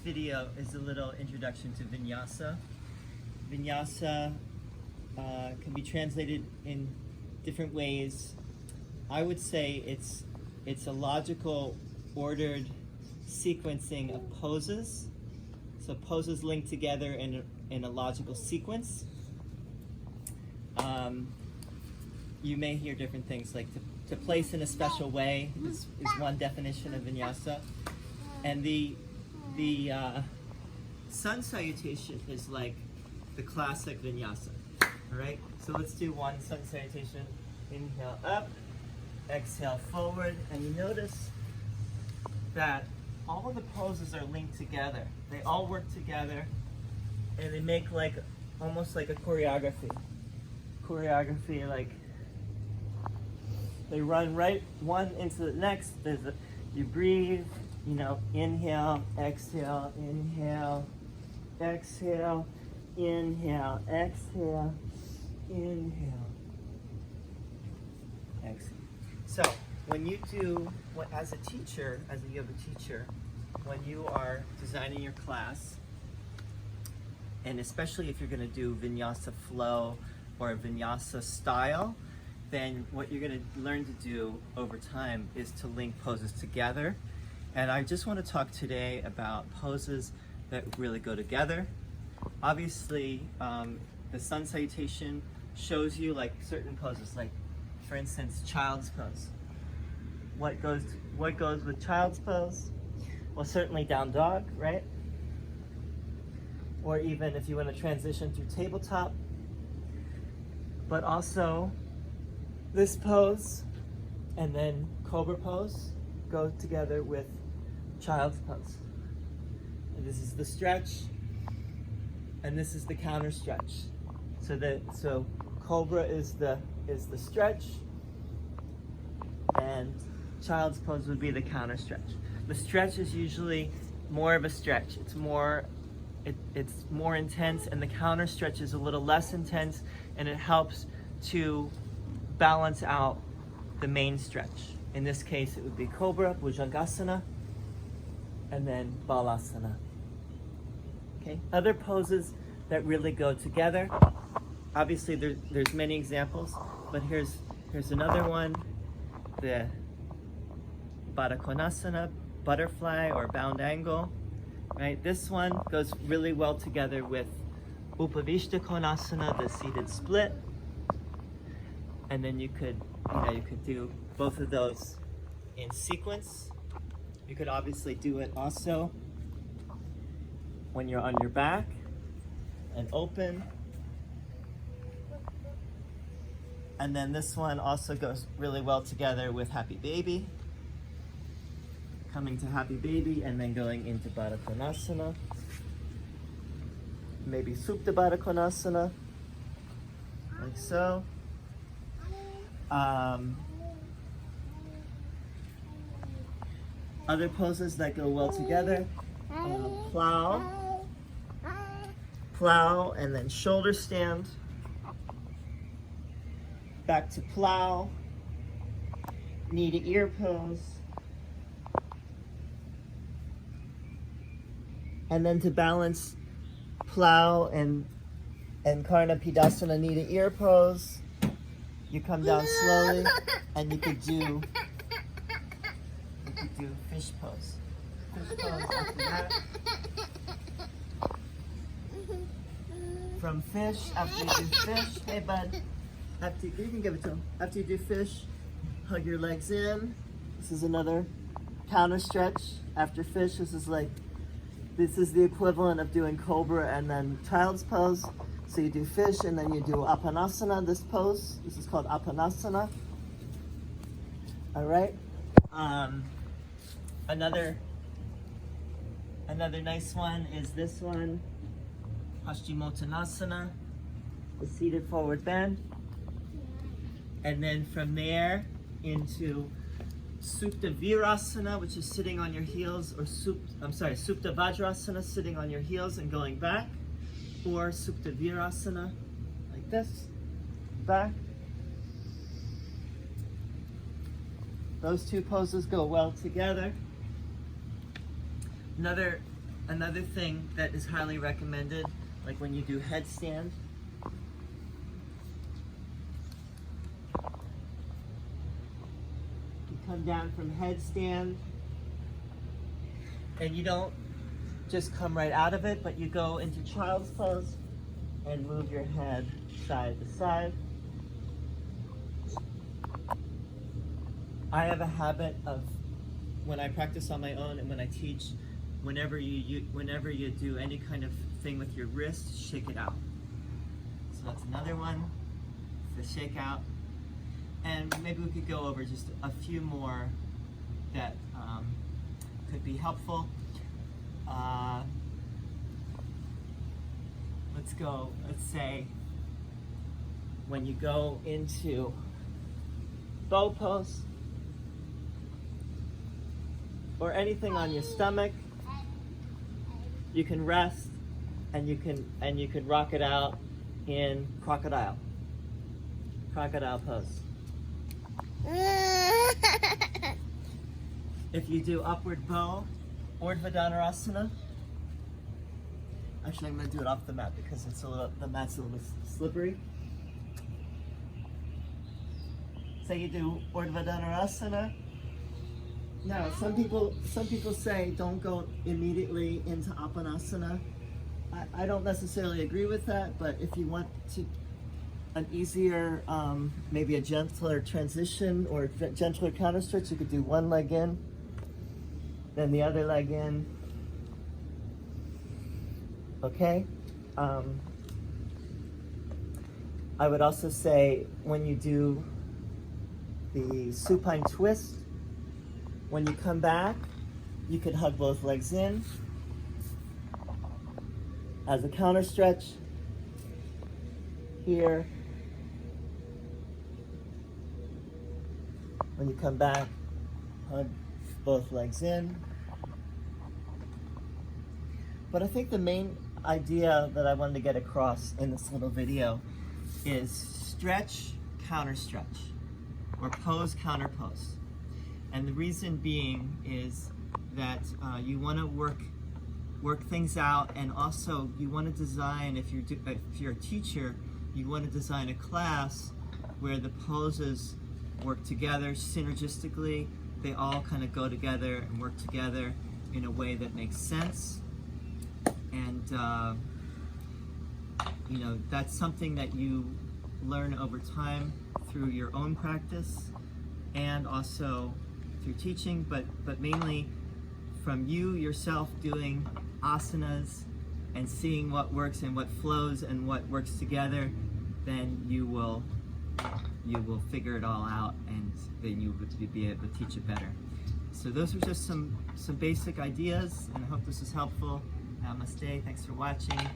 video is a little introduction to Vinyasa. Vinyasa can be translated in different ways. I would say it's a logical, ordered sequencing of poses. So poses linked together in a logical sequence. You may hear different things, like to place in a special way is one definition of Vinyasa. And the sun salutation is like the classic Vinyasa. All right, so let's do one sun salutation. Inhale up, exhale forward, and you notice that all of the poses are linked together. They all work together, and they make like almost like a choreography. Like they run right one into the next. You breathe, you know, inhale, exhale, inhale, exhale, inhale, exhale, inhale, exhale. So when you do, as a teacher, as a yoga teacher, when you are designing your class, and especially if you're going to do Vinyasa flow or Vinyasa style, then what you're going to learn to do over time is to link poses together. And I just want to talk today about poses that really go together. Obviously, the sun salutation shows you like certain poses, like for instance, child's pose. What goes with child's pose? Well, certainly down dog, right? Or even if you want to transition through tabletop, but also this pose and then Cobra pose go together with child's pose. And this is the stretch, and this is the counter stretch. So Cobra is the stretch, and child's pose would be the counter stretch. The stretch is usually more of a stretch. It's more intense, and the counter stretch is a little less intense, and it helps to balance out the main stretch. In this case, it would be Cobra, Bhujangasana, and then Balasana. Okay. Other poses that really go together. Obviously, there's many examples, but here's another one, the Baddha Konasana, butterfly or bound angle. Right. This one goes really well together with Upavishta Konasana, the seated split. And then you could do both of those in sequence. You could obviously do it also when you're on your back and open. And then this one also goes really well together with Happy Baby. Coming to Happy Baby and then going into Baddha Konasana. Maybe Supta Baddha Konasana, like so. Other poses that go well together, plow, and then shoulder stand, back to plow, knee to ear pose, and then to balance plow and Karna Pidasana, knee to ear pose. You come down slowly, and you could do fish pose. Fish pose after that. From fish, after you do fish, hey bud, you can give it to him. After you do fish, hug your legs in. This is another counter stretch. After fish, this is the equivalent of doing Cobra and then child's pose. So you do fish and then you do Apanasana, this pose. This is called Apanasana. All right. Another nice one is this one, Paschimottanasana, the seated forward bend. And then from there into Supta Virasana, which is sitting on your heels, or Supta Vajrasana, sitting on your heels and going back. Or Supta Virasana, like this, back. Those two poses go well together. Another Another thing that is highly recommended, like when you do headstand, you come down from headstand and you don't just come right out of it, but you go into child's pose and move your head side to side. I have a habit of, when I practice on my own and when I teach, whenever you do any kind of thing with your wrist, shake it out. So that's another one, the shake out. And maybe we could go over just a few more that could be helpful. Let's say, when you go into bow pose, or anything on your stomach, you can rest and you can rock it out in crocodile pose. If you do upward bow, Urdhva Dhanurasana. Actually, I'm going to do it off the mat because the mat's a little slippery. So you do Urdhva Dhanurasana. Now, some people say don't go immediately into Apanasana. I don't necessarily agree with that, but if you want an easier, maybe a gentler transition or gentler counter stretch, you could do one leg in, then the other leg in. Okay? I would also say when you do the supine twist, when you come back, you can hug both legs in as a counter stretch here. When you come back, hug both legs in. But I think the main idea that I wanted to get across in this little video is stretch, counter stretch, or pose, counter pose. And the reason being is that you want to work things out, and also you want to design, if you're a teacher, you want to design a class where the poses work together synergistically. They all kind of go together and work together in a way that makes sense. And you know, that's something that you learn over time through your own practice and also through teaching, but mainly from you yourself doing asanas and seeing what works and what flows and what works together. Then you will figure it all out, and then you will be able to teach it better. So those are just some basic ideas, and I hope this is helpful. Namaste. Thanks for watching.